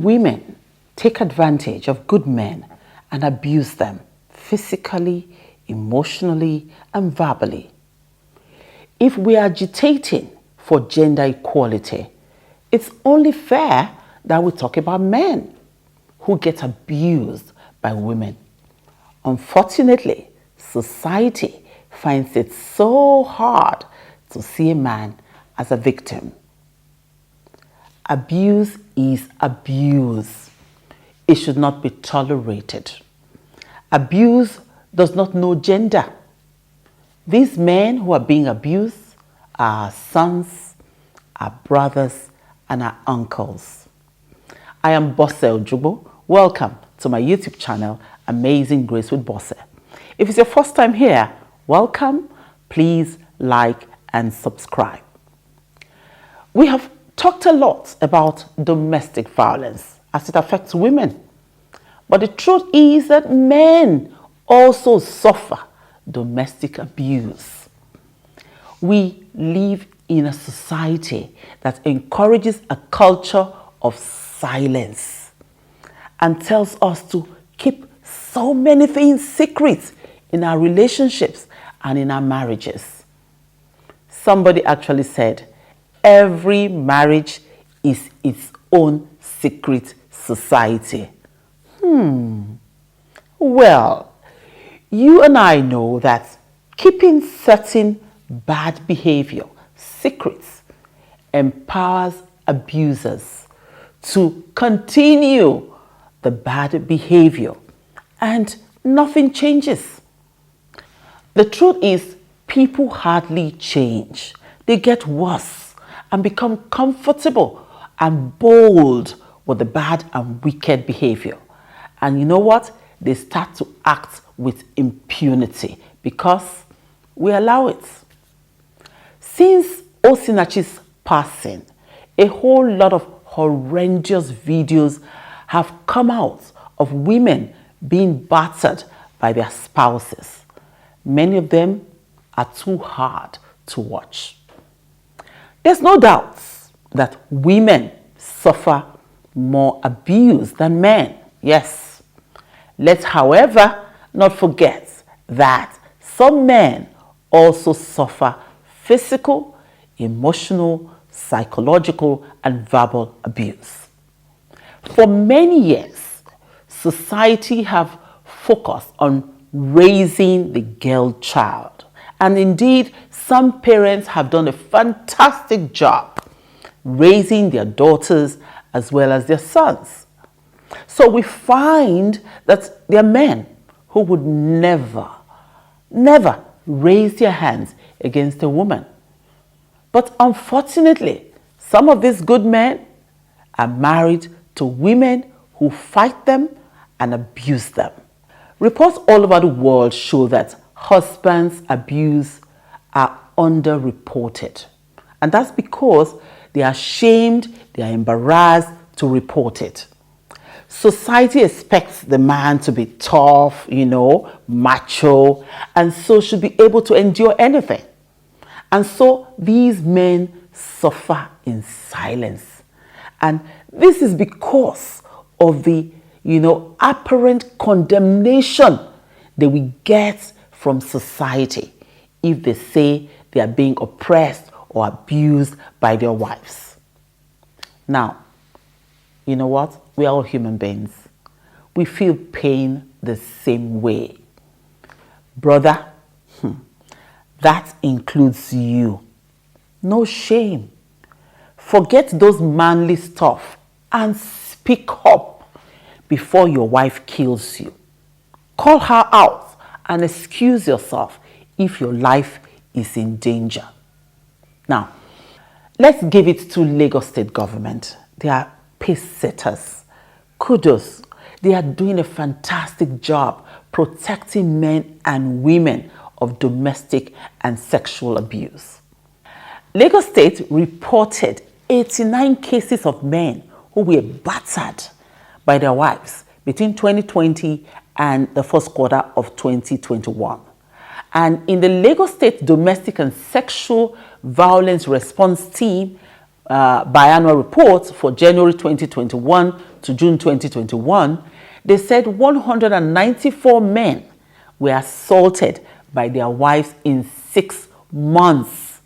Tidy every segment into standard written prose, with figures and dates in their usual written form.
women take advantage of good men and abuse them physically, emotionally, and verbally. If we are agitating for gender equality, it's only fair that we talk about men who get abused by women. Unfortunately, society finds it so hard to see a man as a victim. Abuse is abuse. It should not be tolerated. Abuse does not know gender. These men who are being abused are our sons, our brothers, and our uncles. I am Bose Ojugbo. Welcome to my YouTube channel, Amazing Grace with Bose. If it's your first time here, welcome. Please like and subscribe. We have talked a lot about domestic violence as it affects women. But the truth is that men also suffer domestic abuse. We live in a society that encourages a culture of silence and tells us to keep so many things secret in our relationships and in our marriages. Somebody actually said, every marriage is its own secret society. Well, you and I know that keeping certain bad behavior secrets empowers abusers to continue the bad behavior and nothing changes. The truth is, people hardly change. They get worse and become comfortable and bold with the bad and wicked behavior. And you know what? They start to act with impunity because we allow it. Since Osinachi's passing, a whole lot of horrendous videos have come out of women being battered by their spouses. Many of them are too hard to watch. There's no doubt that women suffer more abuse than men. Yes. Let's, however, not forget that some men also suffer physical, emotional, psychological, and verbal abuse. For many years, society have focused on raising the girl child. And indeed, some parents have done a fantastic job raising their daughters as well as their sons. So we find that there are men who would never raise their hands against a woman. But unfortunately, some of these good men are married to women who fight them and abuse them. Reports all over the world show that husbands' abuse are underreported. And that's because they are ashamed, they are embarrassed to report it. Society expects the man to be tough, macho, and so should be able to endure anything. And so these men suffer in silence. And this is because of the, apparent condemnation they will get from society if they say they are being oppressed or abused by their wives. Now, you know what? We are all human beings. We feel pain the same way. Brother, that includes you. No shame. Forget those manly stuff and speak up before your wife kills you. Call her out and excuse yourself if your life is in danger. Now, let's give it to Lagos State government. They are pace setters. Kudos. They are doing a fantastic job protecting men and women of domestic and sexual abuse. Lagos State reported 89 cases of men who were battered by their wives between 2020 and the first quarter of 2021. And in the Lagos State Domestic and Sexual Violence Response Team, biannual report for January 2021 to June 2021, they said 194 men were assaulted by their wives in 6 months.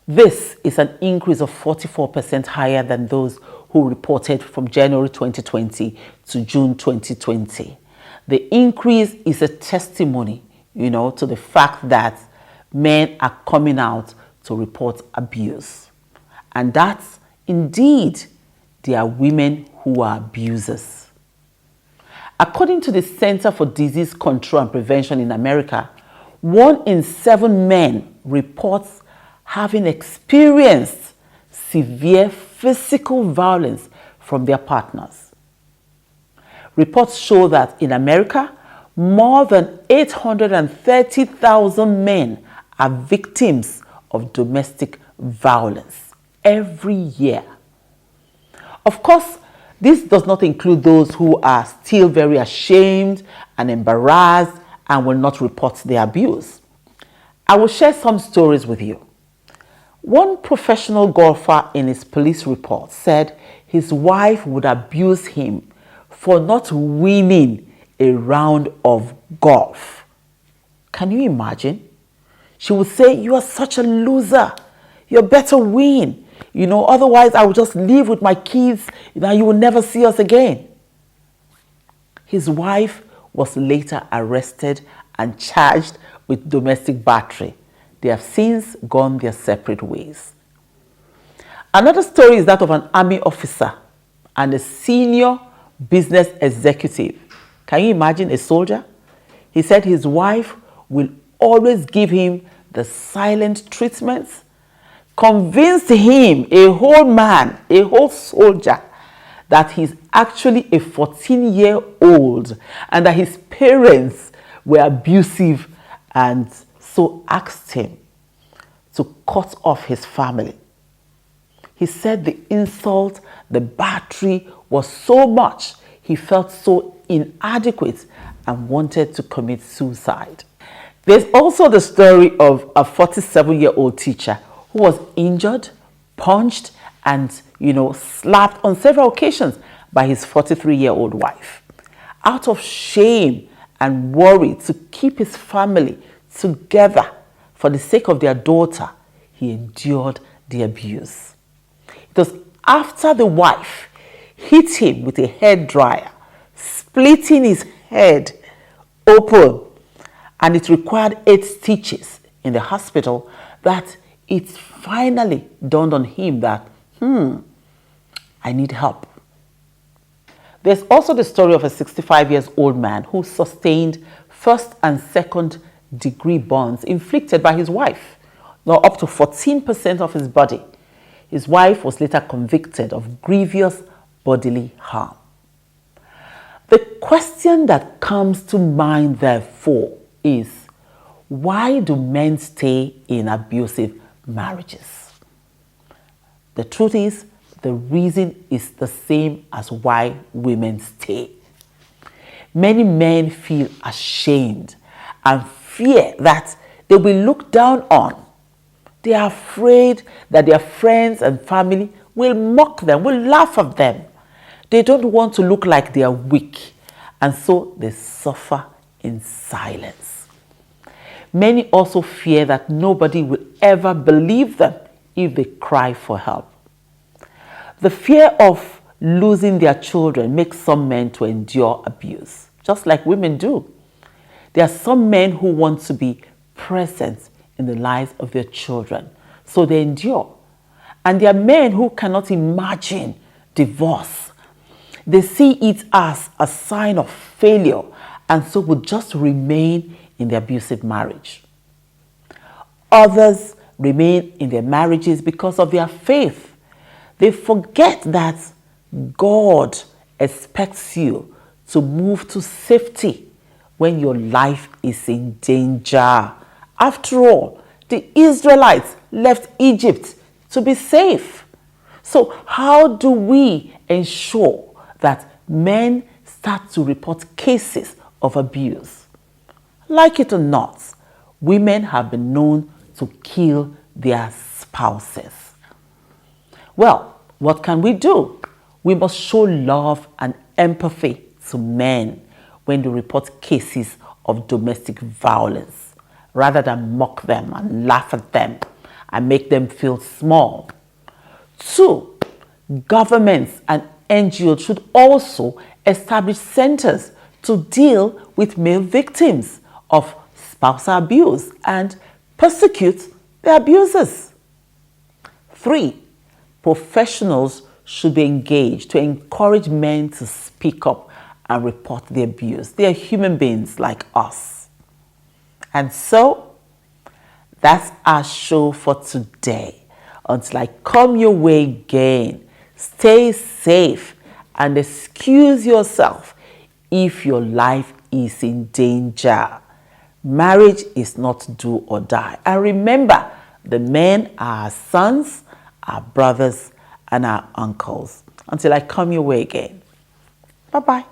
This is an increase of 44% higher than those who reported from January 2020 to June 2020. The increase is a testimony, to the fact that men are coming out to report abuse. And that, indeed, there are women who are abusers. According to the Center for Disease Control and Prevention in America, 1 in 7 men reports having experienced severe physical violence from their partners. Reports show that in America, more than 830,000 men are victims of domestic violence every year. Of course, this does not include those who are still very ashamed and embarrassed and will not report their abuse. I will share some stories with you. One professional golfer in his police report said his wife would abuse him for not winning a round of golf. Can you imagine? She would say, "You are such a loser. You better win. Otherwise I will just live with my kids. You will never see us again." His wife was later arrested and charged with domestic battery. They have since gone their separate ways. Another story is that of an army officer and a senior business executive. Can you imagine a soldier? He said his wife will always give him the silent treatments, convinced him, a whole man, a whole soldier, that he's actually a 14-year-old and that his parents were abusive, and so asked him to cut off his family. He said the insult, the battery was so much, he felt so inadequate and wanted to commit suicide. There's also the story of a 47-year-old teacher who was injured, punched, and, slapped on several occasions by his 43-year-old wife. Out of shame and worry to keep his family together for the sake of their daughter, he endured the abuse. It was after the wife hit him with a hairdryer, splitting his head open, and it required 8 stitches in the hospital, that it finally dawned on him that, I need help. There's also the story of a 65-year-old man who sustained first and second degree burns inflicted by his wife, up to 14% of his body. His wife was later convicted of grievous bodily harm. The question that comes to mind, therefore, is, why do men stay in abusive marriages? The truth is, the reason is the same as why women stay. Many men feel ashamed and fear that they will look down on. They are afraid that their friends and family will mock them, will laugh at them. They don't want to look like they are weak, and so they suffer in silence. Many also fear that nobody will ever believe them if they cry for help. The fear of losing their children makes some men to endure abuse, just like women do. There are some men who want to be present in the lives of their children, so they endure. And there are men who cannot imagine divorce. They see it as a sign of failure, and so would just remain in the abusive marriage. Others remain in their marriages because of their faith. They forget that God expects you to move to safety when your life is in danger. After all, the Israelites left Egypt to be safe. So how do we ensure that men start to report cases of abuse? Like it or not, women have been known to kill their spouses. Well, what can we do? We must show love and empathy to men when they report cases of domestic violence, rather than mock them and laugh at them and make them feel small. 2, governments and NGOs should also establish centers to deal with male victims of spousal abuse and persecute the abusers. 3, professionals should be engaged to encourage men to speak up and report the abuse. They are human beings like us. And so, that's our show for today. Until I come your way again, stay safe and excuse yourself if your life is in danger. Marriage is not do or die. And remember, the men are our sons, our brothers, and our uncles. Until I come your way again. Bye-bye.